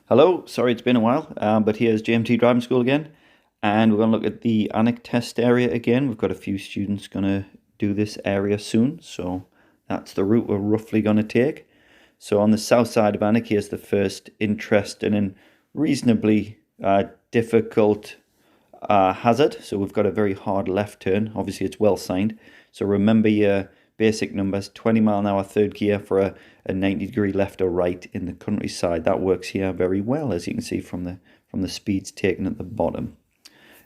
Hello, sorry it's been a while, but here's JMT Driving School again, and we're going to look at the Alnwick test area again. We've got a few students going to do this area soon, so that's the route we're roughly going to take. So on the south side of Alnwick, here's the first interesting and reasonably difficult hazard. So we've got a very hard left turn. Obviously it's well signed, so remember your basic numbers: 20 mile an hour third gear for a 90-degree left or right in the countryside. That works here very well, as you can see from the speeds taken at the bottom.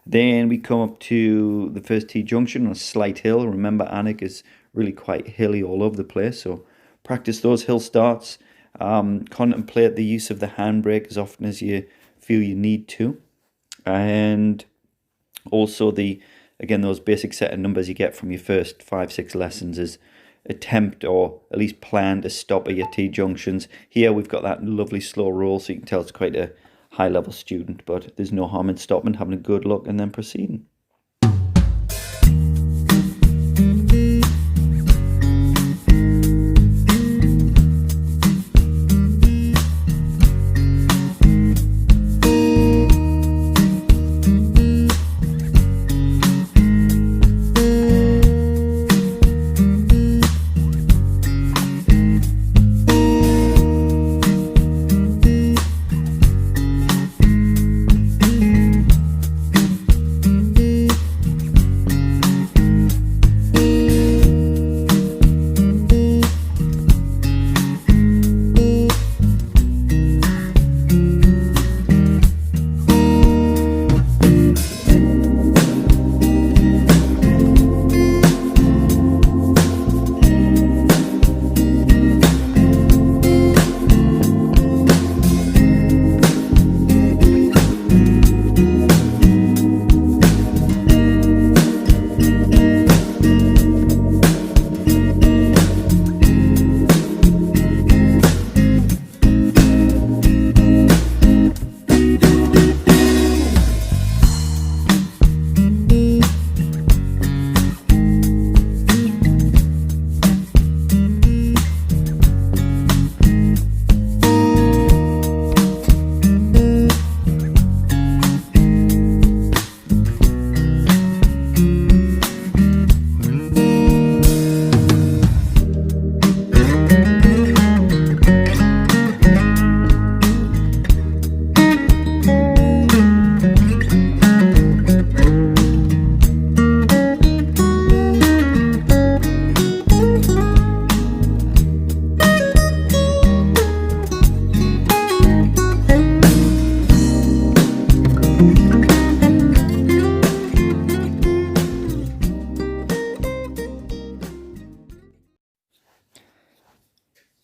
Then we come up to the first T junction on a slight hill. Remember, Alnwick is really quite hilly all over the place, so practice those hill starts. Contemplate the use of the handbrake as often as you feel you need to, and also again, those basic set of numbers you get from your first 5-6 lessons is attempt or at least plan to stop at your T junctions. Here we've got that lovely slow roll, so you can tell it's quite a high level student, but there's no harm in stopping, having a good look and then proceeding.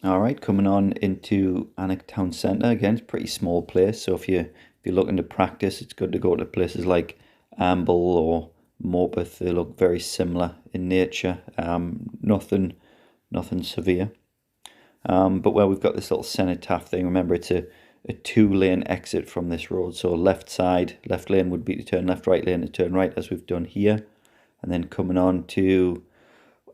Alright, coming on into Alnwick Town Centre. Again, it's a pretty small place, so if you're looking to practice, it's good to go to places like Amble or Morpeth. They look very similar in nature, nothing severe. But where we've got this little cenotaph thing, remember it's a 2-lane exit from this road. So left lane would be to turn left, right lane to turn right, as we've done here. And then coming on to,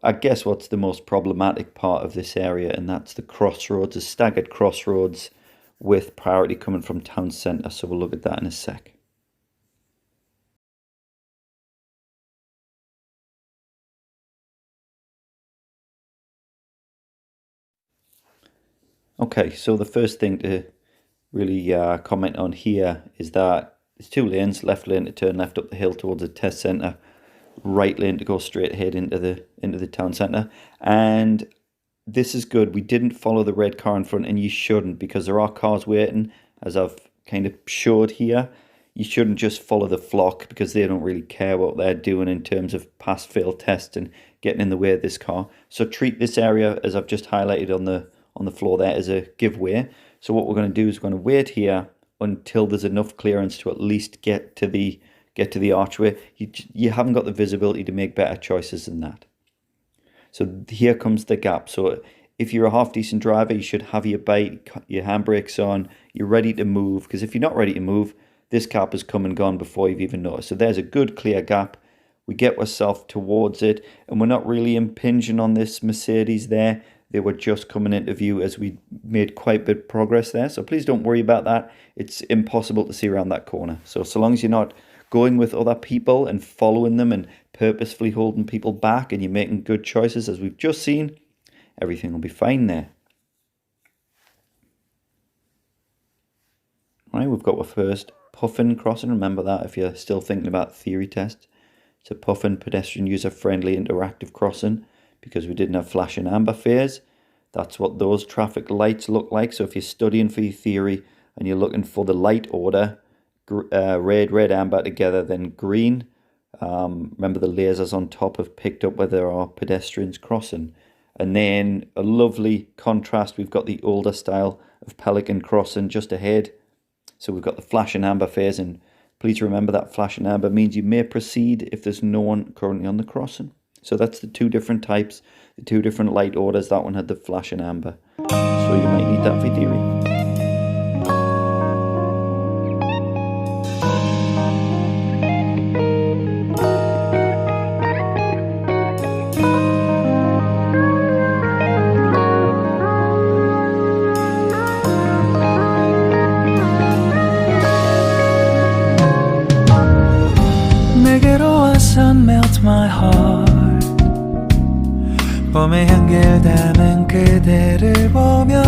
I guess, what's the most problematic part of this area, and that's the crossroads, a staggered crossroads with priority coming from town centre. So we'll look at that in a sec. Okay, so the first thing to really comment on here is that there's 2 lanes: left lane to turn left up the hill towards the test centre, right lane to go straight ahead into the town centre. And this is good. We didn't follow the red car in front, and you shouldn't, because there are cars waiting, as I've kind of showed here. You shouldn't just follow the flock, because they don't really care what they're doing in terms of pass fail test and getting in the way of this car. So treat this area, as I've just highlighted on the floor there, as a giveaway. So what we're going to do is we're going to wait here until there's enough clearance to at least get to the archway. You haven't got the visibility to make better choices than that. So here comes the gap. So if you're a half decent driver, you should have your bike, your handbrakes on, you're ready to move, because if you're not ready to move, this gap has come and gone before you've even noticed. So there's a good clear gap. We get ourselves towards it, and we're not really impinging on this Mercedes there. They were just coming into view as we made quite a bit of progress there. So please don't worry about that. It's impossible to see around that corner. So long as you're not going with other people and following them and purposefully holding people back, and you're making good choices as we've just seen, everything will be fine there. Right, we've got our first puffin crossing. Remember that if you're still thinking about theory tests. It's a puffin, pedestrian user-friendly interactive crossing, because we didn't have flashing amber phase. That's what those traffic lights look like. So if you're studying for your theory and you're looking for the light order, red, amber together, then green. Remember the lasers on top have picked up where there are pedestrians crossing. And then a lovely contrast, we've got the older style of pelican crossing just ahead. So we've got the flashing amber phase, and please remember that flashing amber means you may proceed if there's no one currently on the crossing. So that's the two different types, the two different light orders. That one had the flashing amber. So you might need that for theory. Melt my heart. 봄의 향기를 담은 그대를 보며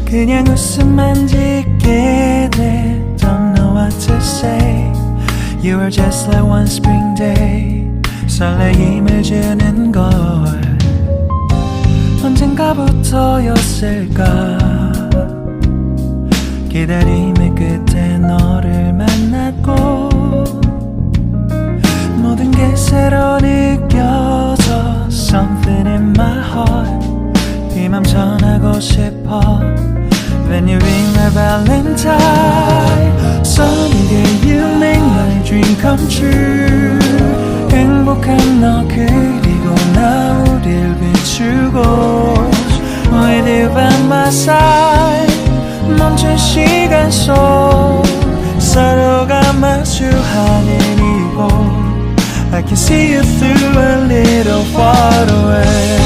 그냥 웃음만 짓게 돼. Don't know what to say. You were just like one spring day. 설레임을 주는 걸 언젠가부터였을까. 기다림의 끝에 너를 만났고 모든 게 새로 느껴져. Something in my heart. 이 맘 전하고 싶어. When you ring my valentine. Sunny day you make my dream come true. 행복한 너 그리고 나 우릴 비추고 With you by my side. 멈춘 시간 속 서로가 마주하는 이곳 I can see you through a little far away.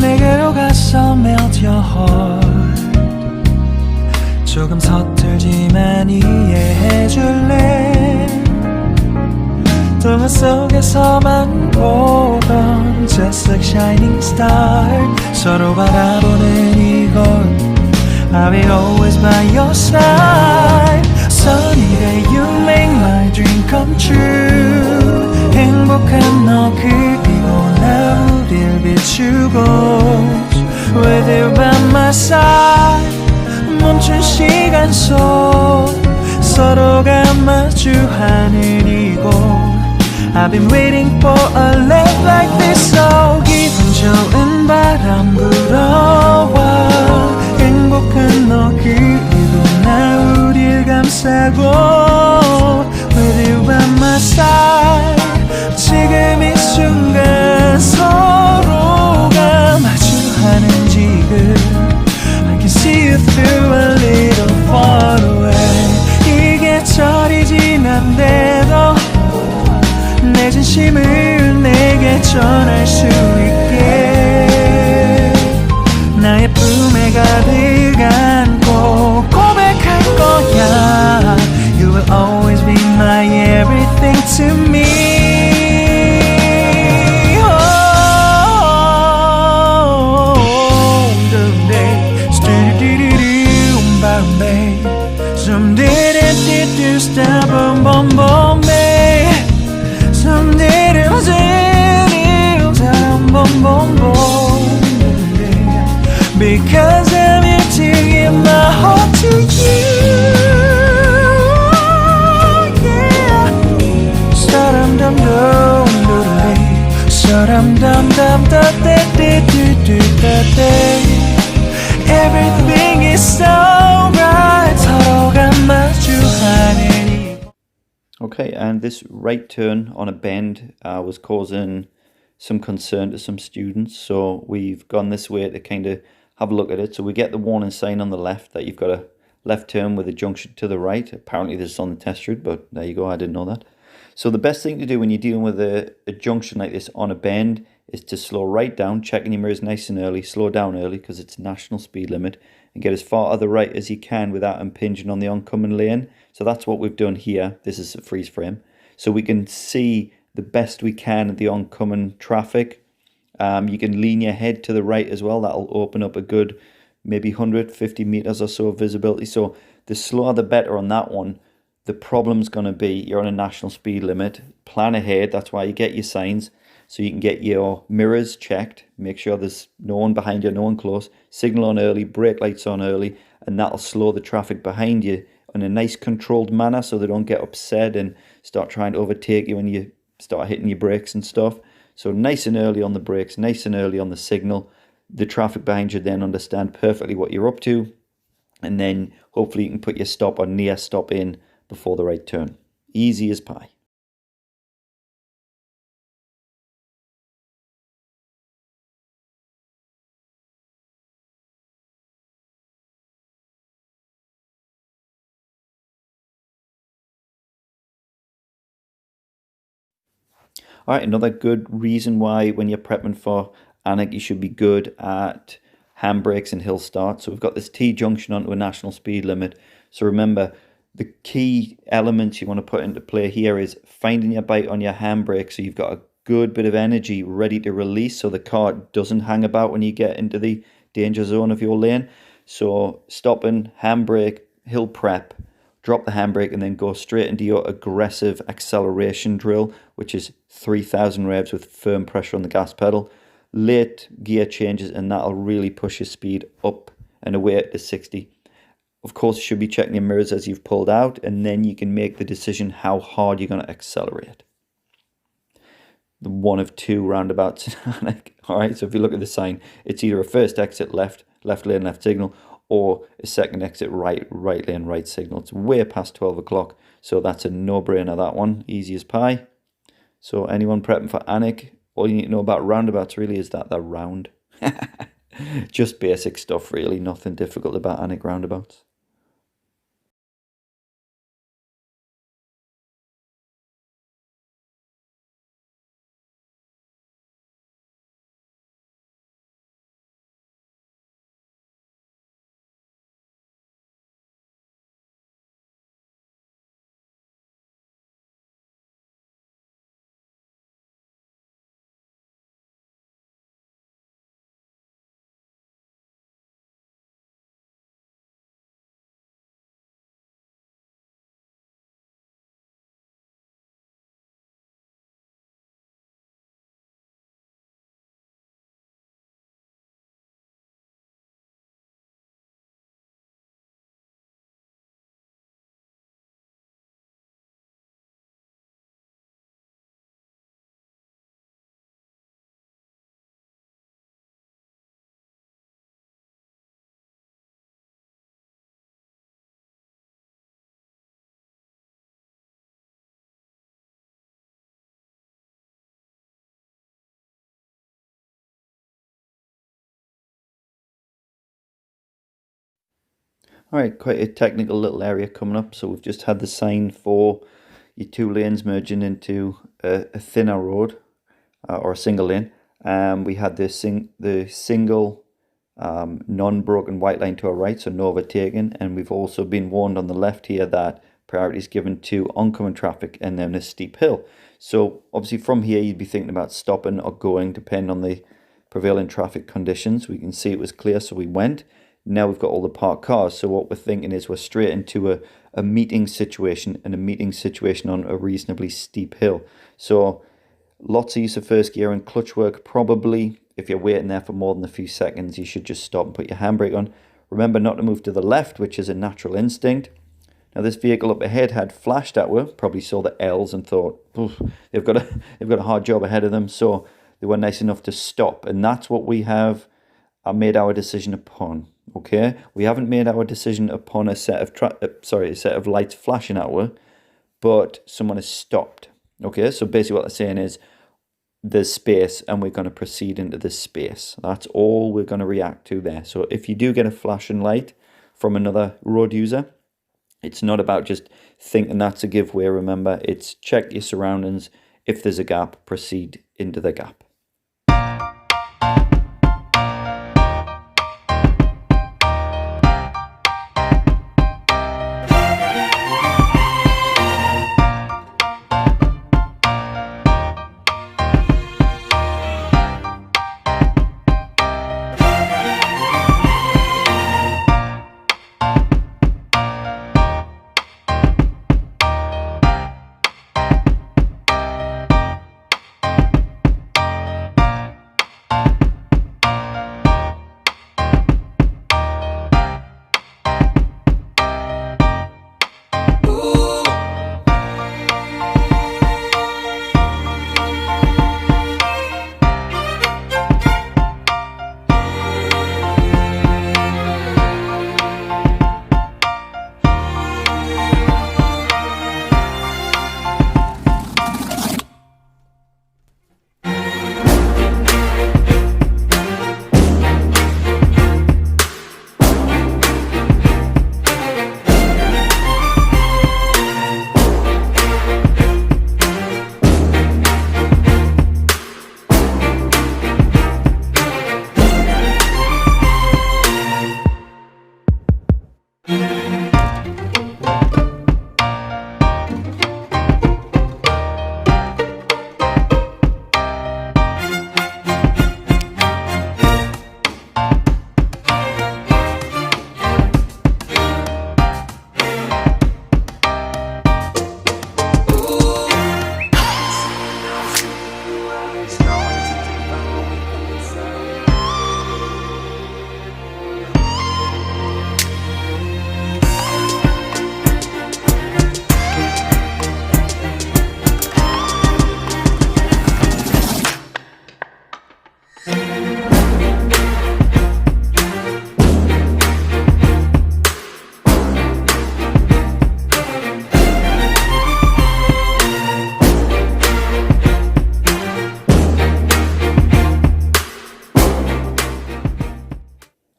내게로 가서 melt your heart. 조금 서툴지만 이해해줄래. 동화 속에서만 보던 Just like shining star. 서로 바라보는 이곳 I'll be always by your side. Sunny day you make my dream come true. 행복한 너 그리고 나 우릴 비추고 With you by my side. 멈춘 시간 속 서로가 마주하는 이곳 I've been waiting for a love like this. So 기분 좋은 바람 불어와 행복한 너 그리고 나 우릴 감싸고 With you by my side. 지금 이 순간 서로가 마주하는 지금 I can see you through a little far away. 이 계절이 지난데도 내 진심을 내게 전할 수 있게 나의 품에 가득 안고 고백할 거야. You will always be my everything to me. Some didn't do stop boom boom babe. Some didn't boom boom boom because I'm here to give my heart to you. Yeah. Sa-dum dum dum dum sa-dum dum dum da da da da da da. Everything is so right. 서로가 마주하는. Okay, and this right turn on a bend was causing some concern to some students, so we've gone this way to kind of have a look at it. So we get the warning sign on the left that you've got a left turn with a junction to the right. Apparently this is on the test route, but there you go, I didn't know that. So the best thing to do when you're dealing with a junction like this on a bend is to slow right down, checking your mirrors nice and early, slow down early because it's national speed limit, and get as far to the right as you can without impinging on the oncoming lane. So that's what we've done here. This is a freeze frame. So we can see the best we can at the oncoming traffic. You can lean your head to the right as well. That'll open up a good maybe 150 meters or so of visibility. So the slower the better on that one. The problem's going to be you're on a national speed limit. Plan ahead. That's why you get your signs. So you can get your mirrors checked. Make sure there's no one behind you, no one close. Signal on early, brake lights on early. And that'll slow the traffic behind you in a nice controlled manner so they don't get upset and start trying to overtake you when you start hitting your brakes and stuff. So nice and early on the brakes, nice and early on the signal. The traffic behind you then understand perfectly what you're up to. And then hopefully you can put your stop or near stop in before the right turn. Easy as pie. All right, another good reason why when you're prepping for Alnwick, you should be good at handbrakes and hill start. So we've got this T junction onto a national speed limit. So remember, the key elements you want to put into play here is finding your bite on your handbrake so you've got a good bit of energy ready to release so the car doesn't hang about when you get into the danger zone of your lane. So stopping, handbrake, hill prep, drop the handbrake and then go straight into your aggressive acceleration drill, which is 3,000 revs with firm pressure on the gas pedal. Late gear changes and that'll really push your speed up and away to 60. Of course, you should be checking your mirrors as you've pulled out and then you can make the decision how hard you're going to accelerate. The one of two roundabouts in Alnwick. All right, so if you look at the sign, it's either a first exit left lane, left signal, or a second exit right lane, right signal. It's way past 12 o'clock, so that's a no-brainer, that one. Easy as pie. So anyone prepping for Alnwick, all you need to know about roundabouts really is that they're round. Just basic stuff really, nothing difficult about Alnwick roundabouts. All right, quite a technical little area coming up. So we've just had the sign for your two lanes merging into a thinner road or a single lane. We had the single non-broken white line to our right, so no overtaking. And we've also been warned on the left here that priority is given to oncoming traffic and then a steep hill. So obviously from here, you'd be thinking about stopping or going, depending on the prevailing traffic conditions. We can see it was clear, so we went. Now we've got all the parked cars. So what we're thinking is we're straight into a meeting situation and a meeting situation on a reasonably steep hill. So lots of use of first gear and clutch work. Probably if you're waiting there for more than a few seconds, you should just stop and put your handbrake on. Remember not to move to the left, which is a natural instinct. Now this vehicle up ahead had flashed at us, probably saw the L's and thought, they've got a hard job ahead of them. So they were nice enough to stop. And that's what we have made our decision upon. Okay, we haven't made our decision upon a set of lights flashing at us, but someone has stopped. Okay, so basically what they're saying is there's space and we're going to proceed into this space. That's all we're going to react to there. So if you do get a flashing light from another road user, it's not about just thinking that's a giveaway. Remember, it's check your surroundings. If there's a gap, proceed into the gap.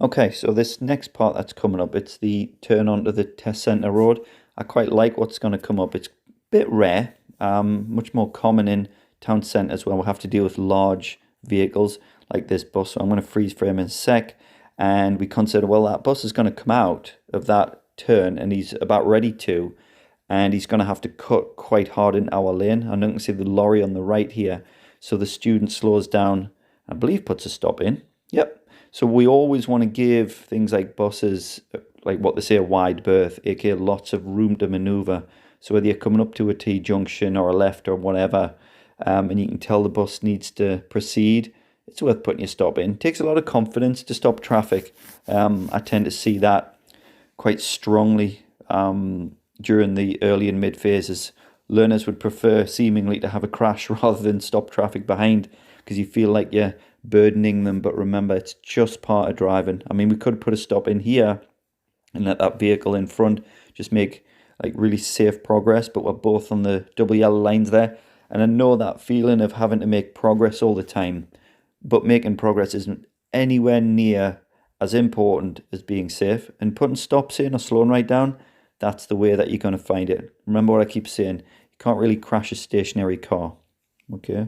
Okay, so this next part that's coming up, it's the turn onto the test centre road. I quite like what's going to come up. It's a bit rare, much more common in town centres where we'll have to deal with large vehicles like this bus. So I'm going to freeze frame in a sec, and we consider, well, that bus is going to come out of that turn and he's about ready to, and he's going to have to cut quite hard in our lane. And you can see the lorry on the right here. So the student slows down, I believe puts a stop in. Yep. So we always want to give things like buses, like what they say, a wide berth, aka lots of room to maneuver. So whether you're coming up to a T junction or a left or whatever, and you can tell the bus needs to proceed, it's worth putting your stop in. It takes a lot of confidence to stop traffic. I tend to see that quite strongly during the early and mid phases. Learners would prefer seemingly to have a crash rather than stop traffic behind, because you feel like you're burdening them. But remember, it's just part of driving. I mean, we could put a stop in here and let that vehicle in front just make like really safe progress, but we're both on the double yellow lines there. And I know that feeling of having to make progress all the time, but making progress isn't anywhere near as important as being safe. And putting stops in or slowing right down, that's the way that you're going to find it. Remember what I keep saying, you can't really crash a stationary car. Okay.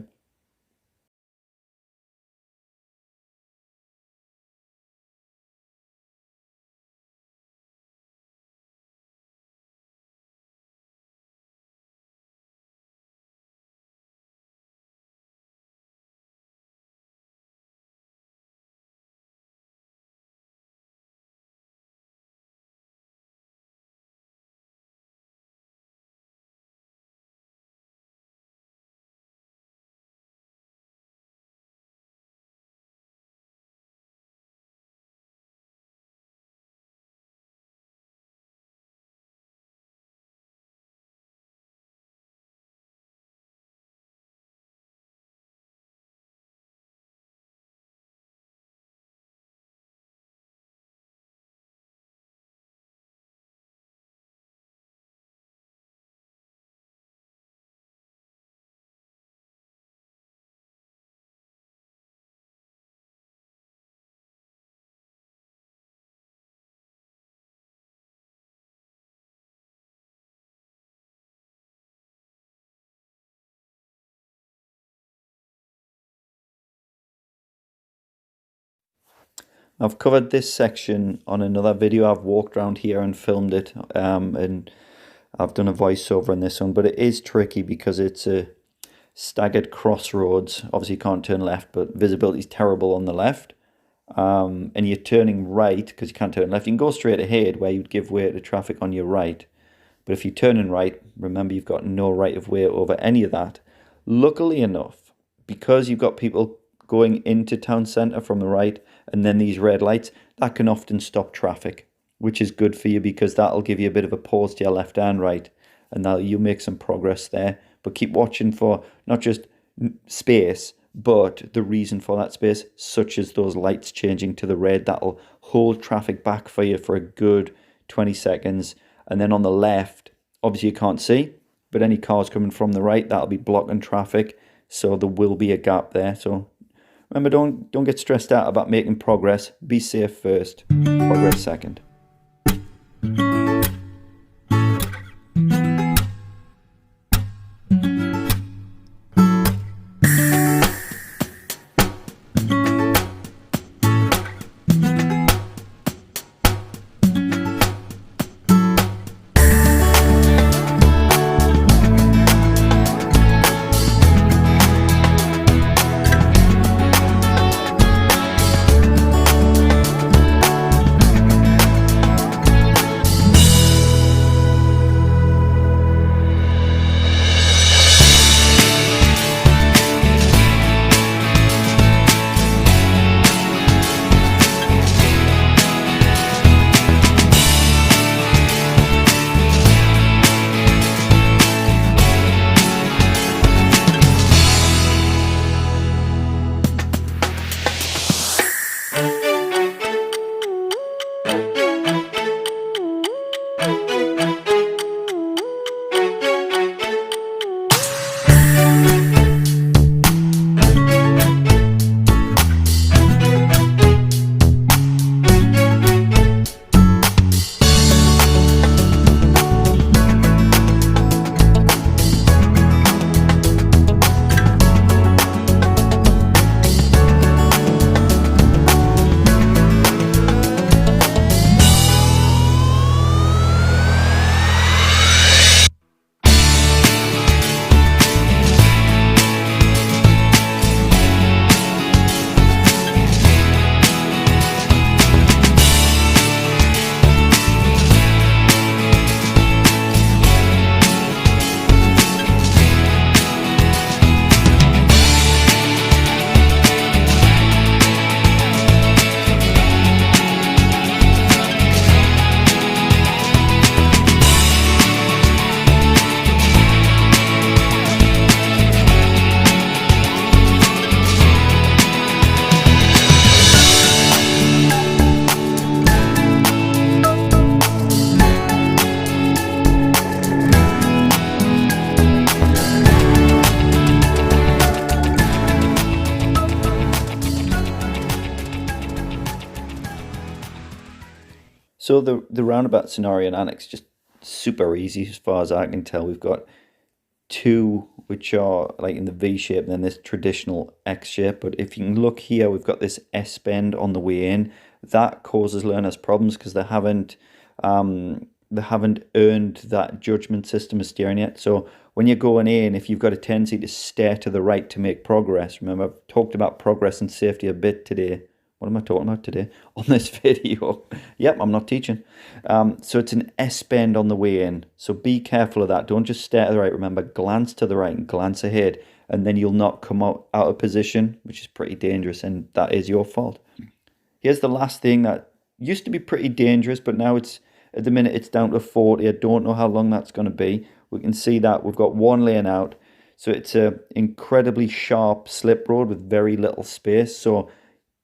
I've covered this section on another video. I've walked around here and filmed it, and I've done a voiceover on this one, but it is tricky because it's a staggered crossroads. Obviously you can't turn left, but visibility is terrible on the left. And you're turning right because you can't turn left. You can go straight ahead where you'd give way to traffic on your right. But if you're turning right, remember you've got no right of way over any of that. Luckily enough, because you've got people going into town centre from the right and then these red lights, that can often stop traffic, which is good for you because that'll give you a bit of a pause to your left and right, and that you'll make some progress there. But keep watching for not just space, but the reason for that space, such as those lights changing to the red. That'll hold traffic back for you for a good 20 seconds. And then on the left, obviously you can't see, but any cars coming from the right, that'll be blocking traffic. So there will be a gap there. So remember, don't get stressed out about making progress. Be safe first, progress second. So the roundabout scenario in Annex just super easy as far as I can tell. We've got two which are like in the V shape and then this traditional X shape. But if you can look here, we've got this S bend on the way in. That causes learners problems because they haven't earned that judgment system of steering yet. So when you're going in, if you've got a tendency to stare to the right to make progress, remember I've talked about progress and safety a bit today. What am I talking about today on this video? Yep, I'm not teaching. So it's an S bend on the way in. So be careful of that. Don't just stare to the right. Remember, glance to the right and glance ahead, and then you'll not come out of position, which is pretty dangerous, and that is your fault. Here's the last thing that used to be pretty dangerous, but now it's at the minute it's down to 40. I don't know how long that's going to be. We can see that we've got one lane out. So it's an incredibly sharp slip road with very little space. So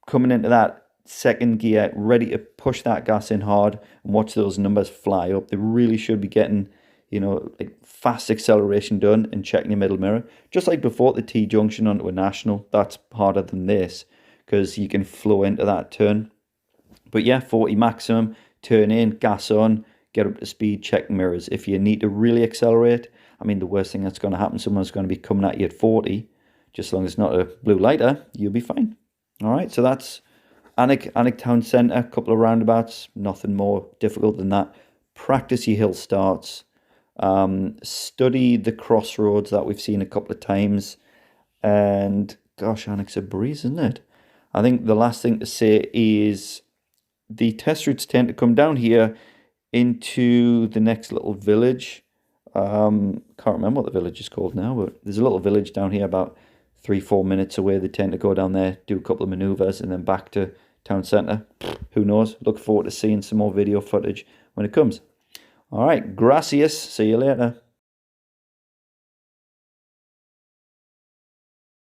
coming into that second gear, ready to push that gas in hard and watch those numbers fly up. They really should be getting, like fast acceleration done and checking your middle mirror. Just like before the T junction onto a national, that's harder than this because you can flow into that turn. But yeah, 40 maximum, turn in, gas on, get up to speed, check mirrors. If you need to really accelerate, I mean, the worst thing that's going to happen, someone's going to be coming at you at 40. Just as long as it's not a blue lighter, you'll be fine. All right, so that's Alnwick Town Centre, a couple of roundabouts, nothing more difficult than that. Practice your hill starts. Study the crossroads that we've seen a couple of times. And gosh, Alnwick's a breeze, isn't it? I think the last thing to say is the test routes tend to come down here into the next little village. Can't remember what the village is called now, but there's a little village down here about 3-4 minutes away. They tend to go down there, do a couple of maneuvers, and then back to town centre. Who knows? Look forward to seeing some more video footage when it comes. All right, gracias. See you later.